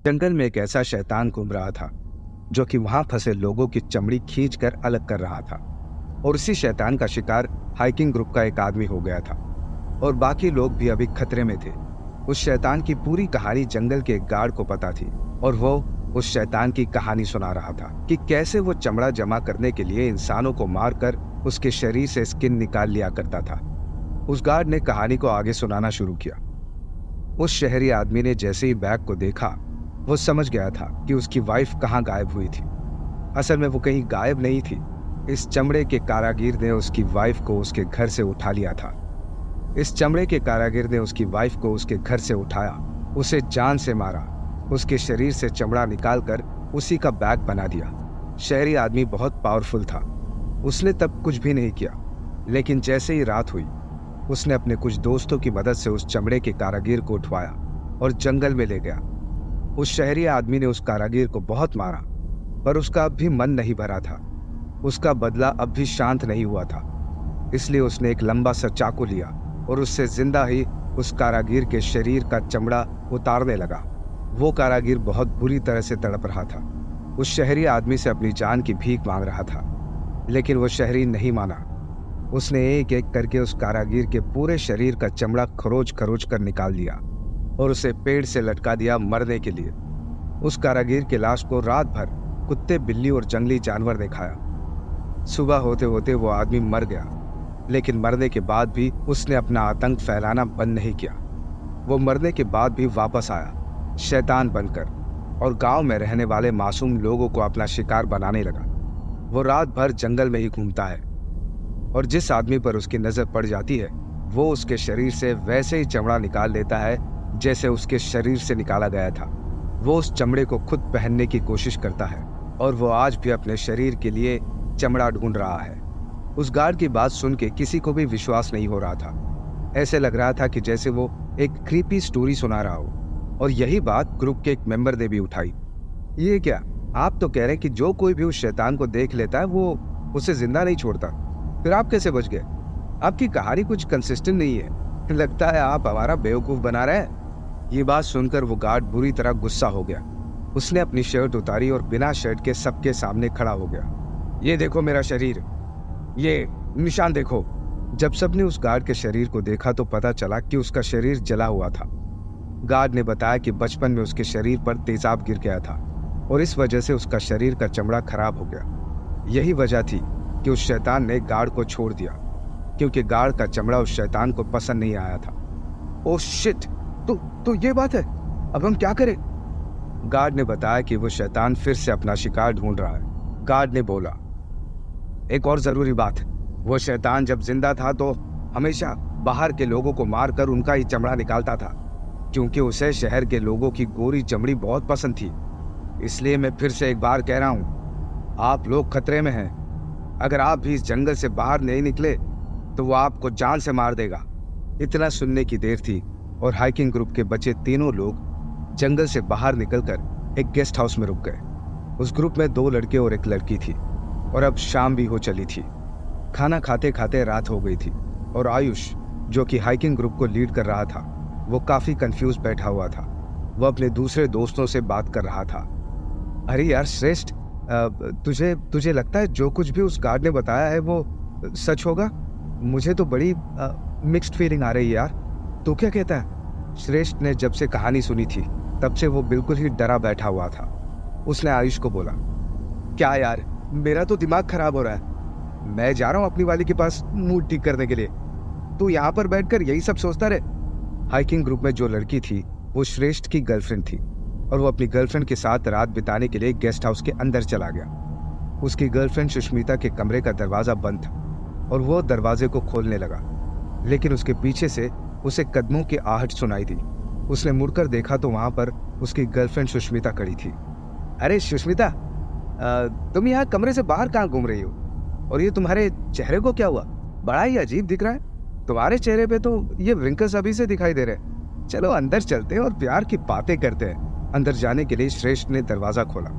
जंगल में एक ऐसा शैतान घूम रहा था जो कि वहां फंसे लोगों की चमड़ी खींचकर अलग कर रहा था। और उसी शैतान का शिकार हाइकिंग ग्रुप का एक आदमी हो गया था और बाकी लोग भी अभी खतरे में थे। उस शैतान की पूरी कहानी जंगल के एक गार्ड को पता थी और वो उस शैतान की कहानी सुना रहा था कि कैसे वो चमड़ा जमा करने के लिए इंसानों को मारकर उसके शरीर से स्किन निकाल लिया करता था। उस गार्ड ने कहानी को आगे सुनाना शुरू किया। उस शहरी आदमी ने जैसे ही बैग को देखा वो समझ गया था कि उसकी वाइफ कहाँ गायब हुई थी। असल में वो कहीं गायब नहीं थी। इस चमड़े के कारागिर ने उसकी वाइफ को उसके घर से उठा लिया था। इस चमड़े के कारागिर ने उसकी वाइफ को उसके घर से उठाया, उसे जान से मारा, उसके शरीर से चमड़ा निकालकर उसी का बैग बना दिया। शहरी आदमी बहुत पावरफुल था। उसने तब कुछ भी नहीं किया, लेकिन जैसे ही रात हुई उसने अपने कुछ दोस्तों की मदद से उस चमड़े के कारागिर को उठवाया और जंगल में ले गया। उस शहरी आदमी ने उस कारागिर को बहुत मारा, पर उसका अब भी मन नहीं भरा था। उसका बदला अब भी शांत नहीं हुआ था। इसलिए उसने एक लंबा सा चाकू लिया और उससे जिंदा ही उस कारागिर के शरीर का चमड़ा उतारने लगा। वो कारागिर बहुत बुरी तरह से तड़प रहा था। उस शहरी आदमी से अपनी जान की भीख मांग रहा था, लेकिन वो शहरी नहीं माना। उसने एक एक करके उस कारागिर के पूरे शरीर का चमड़ा खरोच खरोच कर निकाल दिया और उसे पेड़ से लटका दिया मरने के लिए। उस कारागिर की लाश को रात भर कुत्ते, बिल्ली और जंगली जानवर ने खाया। सुबह होते होते वो आदमी मर गया, लेकिन मरने के बाद भी उसने अपना आतंक फैलाना बंद नहीं किया। वो मरने के बाद भी वापस आया, शैतान बनकर, और गांव में रहने वाले मासूम लोगों को अपना शिकार बनाने लगा। वो रात भर जंगल में ही घूमता है और जिस आदमी पर उसकी नजर पड़ जाती है वो उसके शरीर से वैसे ही चमड़ा निकाल लेता है जैसे उसके शरीर से निकाला गया था। वो उस चमड़े को खुद पहनने की कोशिश करता है और वो आज भी अपने शरीर के लिए चमड़ा ढूंढ रहा है। उस गार्ड की बात सुन के किसी को भी विश्वास नहीं हो रहा था। ऐसे लग रहा था कि जैसे वो एक क्रीपी स्टोरी सुना रहा हो। और यही बात ग्रुप के एक मेंबर ने भी उठाई। ये क्या, आप तो कह रहे हैं कि जो कोई भी उस शैतान को देख लेता है वो उसे जिंदा नहीं छोड़ता, फिर आप कैसे बच गए? आपकी कहानी कुछ कंसिस्टेंट नहीं है। लगता है आप हमारा बेवकूफ बना रहे हैं। ये बात सुनकर वो गार्ड बुरी तरह गुस्सा हो गया। उसने अपनी शर्ट उतारी और बिना शर्ट के सबके सामने खड़ा हो गया। ये देखो मेरा शरीर, ये निशान देखो। जब सबने उस गार्ड के शरीर को देखा तो पता चला कि उसका शरीर जला हुआ था। गार्ड ने बताया कि बचपन में उसके शरीर पर तेजाब गिर गया था और इस वजह से उसका शरीर का चमड़ा खराब हो गया। यही वजह थी कि उस शैतान ने गार्ड को छोड़ दिया, क्योंकि गार्ड का चमड़ा उस शैतान को पसंद नहीं आया था। ओह शिट, तो ये बात है, अब हम क्या करें? गार्ड ने बताया कि वो शैतान फिर से अपना शिकार ढूंढ रहा है। गार्ड ने बोला, एक और जरूरी बात, वो शैतान जब जिंदा था तो हमेशा बाहर के लोगों को मारकर उनका ही चमड़ा निकालता था, क्योंकि उसे शहर के लोगों की गोरी चमड़ी बहुत पसंद थी। इसलिए मैं फिर से एक बार कह रहा हूं, आप लोग खतरे में हैं। अगर आप भी इस जंगल से बाहर नहीं निकले तो वो आपको जान से मार देगा। इतना सुनने की देर थी और हाइकिंग ग्रुप के बचे तीनों लोग जंगल से बाहर निकलकर एक गेस्ट हाउस में रुक गए। उस ग्रुप में 2 लड़के और एक लड़की थी और अब शाम भी हो चली थी। खाना खाते खाते रात हो गई थी और आयुष, जो कि हाइकिंग ग्रुप को लीड कर रहा था, वो काफी कंफ्यूज बैठा हुआ था। वो अपने दूसरे दोस्तों से बात कर रहा था। अरे यार श्रेष्ठ, तुझे लगता है जो कुछ भी उस गार्ड ने बताया है वो सच होगा? मुझे तो बड़ी मिक्स्ड फीलिंग आ रही है यार। तू क्या कहता है? श्रेष्ठ ने जब से कहानी सुनी थी तब से वो बिल्कुल ही डरा बैठा हुआ था। उसने आयुष को बोला, क्या यार, मेरा तो दिमाग खराब हो रहा है। मैं जा रहा हूँ अपनी वाली के पास मूड ठीक करने के लिए। तू यहाँ पर बैठकर यही सब सोचता रहे। हाइकिंग ग्रुप में जो लड़की थी वो श्रेष्ठ की गर्लफ्रेंड थी और वो अपनी गर्लफ्रेंड के साथ रात बिताने के लिए गेस्ट हाउस के अंदर चला गया। उसकी गर्लफ्रेंड सुष्मिता के कमरे का दरवाजा बंद था और वो दरवाजे को खोलने लगा, लेकिन उसके पीछे से उसे कदमों की आहट सुनाई दी। उसने मुड़कर देखा तो वहां पर उसकी गर्लफ्रेंड सुष्मिता खड़ी थी। अरे सुष्मिता, तुम यहाँ कमरे से बाहर कहाँ घूम रही हो? और ये तुम्हारे चेहरे को क्या हुआ? बड़ा ही अजीब दिख रहा है। तुम्हारे चेहरे पे तो ये व्रिंकल्स अभी से दिखाई दे रहे। चलो अंदर चलते हैं और प्यार की बातें करते हैं। अंदर जाने के लिए श्रेष्ठ ने दरवाजा खोला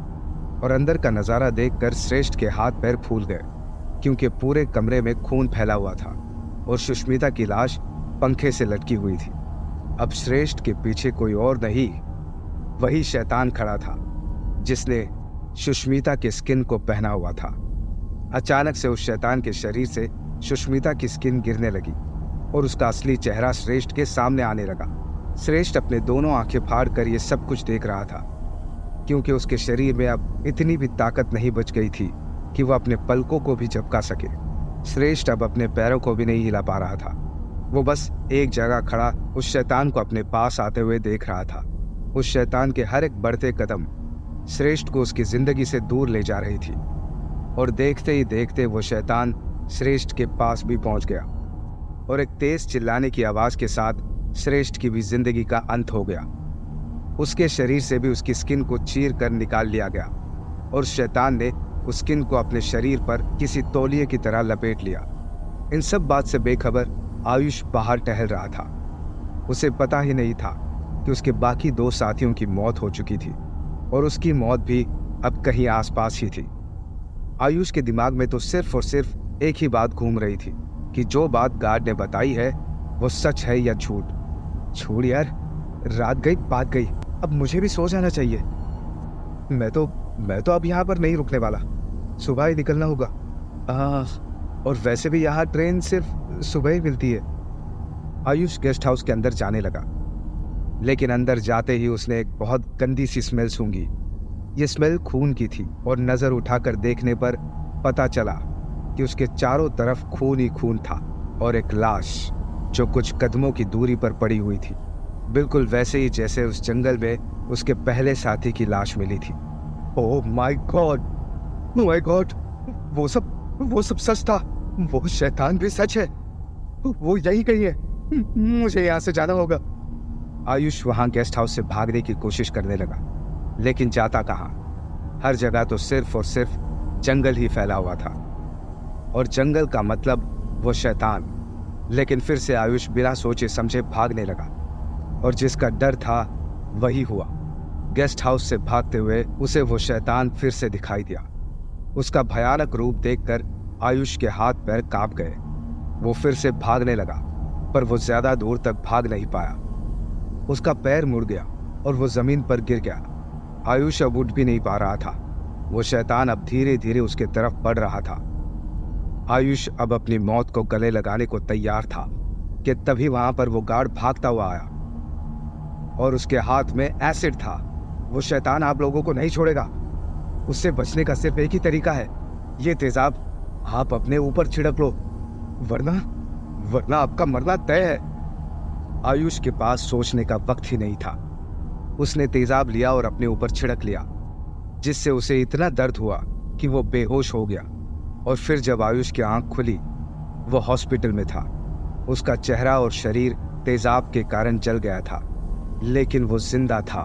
और अंदर का नजारा देखकर श्रेष्ठ के हाथ पैर फूल गए, क्योंकि पूरे कमरे में खून फैला हुआ था और सुष्मिता की लाश पंखे से लटकी हुई थी। अब श्रेष्ठ के पीछे कोई और नहीं वही शैतान खड़ा था जिसने सुष्मिता की स्किन को पहना हुआ था। अचानक से उस शैतान के शरीर से सुष्मिता की स्किन गिरने लगी और उसका असली चेहरा श्रेष्ठ के सामने आने लगा। श्रेष्ठ अपने दोनों आंखें फाड़ कर ये सब कुछ देख रहा था, क्योंकि उसके शरीर में अब इतनी भी ताकत नहीं बच गई थी कि वह अपने पलकों को भी झपका सके। श्रेष्ठ अब अपने पैरों को भी नहीं हिला पा रहा था। वो बस एक जगह खड़ा उस शैतान को अपने पास आते हुए देख रहा था। उस शैतान के हर एक बढ़ते कदम श्रेष्ठ को उसकी जिंदगी से दूर ले जा रही थी, और देखते ही देखते वो शैतान श्रेष्ठ के पास भी पहुंच गया और एक तेज चिल्लाने की आवाज के साथ श्रेष्ठ की भी जिंदगी का अंत हो गया। उसके शरीर से भी उसकी स्किन को चीर कर निकाल लिया गया और शैतान ने उस स्किन को अपने शरीर पर किसी तौलिए की तरह लपेट लिया। इन सब बात से बेखबर आयुष बाहर टहल रहा था। उसे पता ही नहीं था कि उसके बाकी 2 साथियों की मौत हो चुकी थी और उसकी मौत भी अब कहीं आसपास ही थी। आयुष के दिमाग में तो सिर्फ और सिर्फ एक ही बात घूम रही थी कि जो बात गार्ड ने बताई है वो सच है या झूठ। छोड़ यार, रात गई बात गई, अब मुझे भी सो जाना चाहिए। मैं तो अब यहाँ पर नहीं रुकने वाला, सुबह ही निकलना होगा। और वैसे भी यहाँ ट्रेन सिर्फ सुबह ही मिलती है। आयुष गेस्ट हाउस के अंदर जाने लगा, लेकिन अंदर जाते ही उसने एक बहुत गंदी सी स्मेल सूंघी। ये स्मेल खून की थी और नजर उठाकर देखने पर पता चला कि उसके चारों तरफ खून ही खून था और एक लाश जो कुछ कदमों की दूरी पर पड़ी हुई थी, बिल्कुल वैसे ही जैसे उस जंगल में उसके पहले साथी की लाश मिली थी। Oh my God, oh my God, वो सब सच था। वो शैतान भी सच है, वो यही कहीं है। मुझे यहाँ से जाना होगा। आयुष वहां गेस्ट हाउस से भागने की कोशिश करने लगा, लेकिन जाता कहाँ। हर जगह तो सिर्फ और सिर्फ जंगल ही फैला हुआ था, और जंगल का मतलब वो शैतान। लेकिन फिर से आयुष बिना सोचे समझे भागने लगा, और जिसका डर था वही हुआ। गेस्ट हाउस से भागते हुए उसे वो शैतान फिर से दिखाई दिया। उसका भयानक रूप देखकर आयुष के हाथ पैर कांप गए। वो फिर से भागने लगा, पर वो ज्यादा दूर तक भाग नहीं पाया। उसका पैर मुड़ गया और वो जमीन पर गिर गया। आयुष अब उठ भी नहीं पा रहा था। वो शैतान अब धीरे धीरे उसके तरफ बढ़ रहा था। आयुष अब अपनी मौत को गले लगाने को तैयार था कि तभी वहां पर वो गार्ड भागता हुआ आया, और उसके हाथ में एसिड था। वो शैतान आप लोगों को नहीं छोड़ेगा। उससे बचने का सिर्फ एक ही तरीका है, ये तेजाब आप अपने ऊपर छिड़क लो, वरना आपका मरना तय है। आयुष के पास सोचने का वक्त ही नहीं था। उसने तेजाब लिया और अपने ऊपर छिड़क लिया, जिससे उसे इतना दर्द हुआ कि वो बेहोश हो गया। और फिर जब आयुष की आंख खुली, वो हॉस्पिटल में था। उसका चेहरा और शरीर तेजाब के कारण जल गया था, लेकिन वो जिंदा था।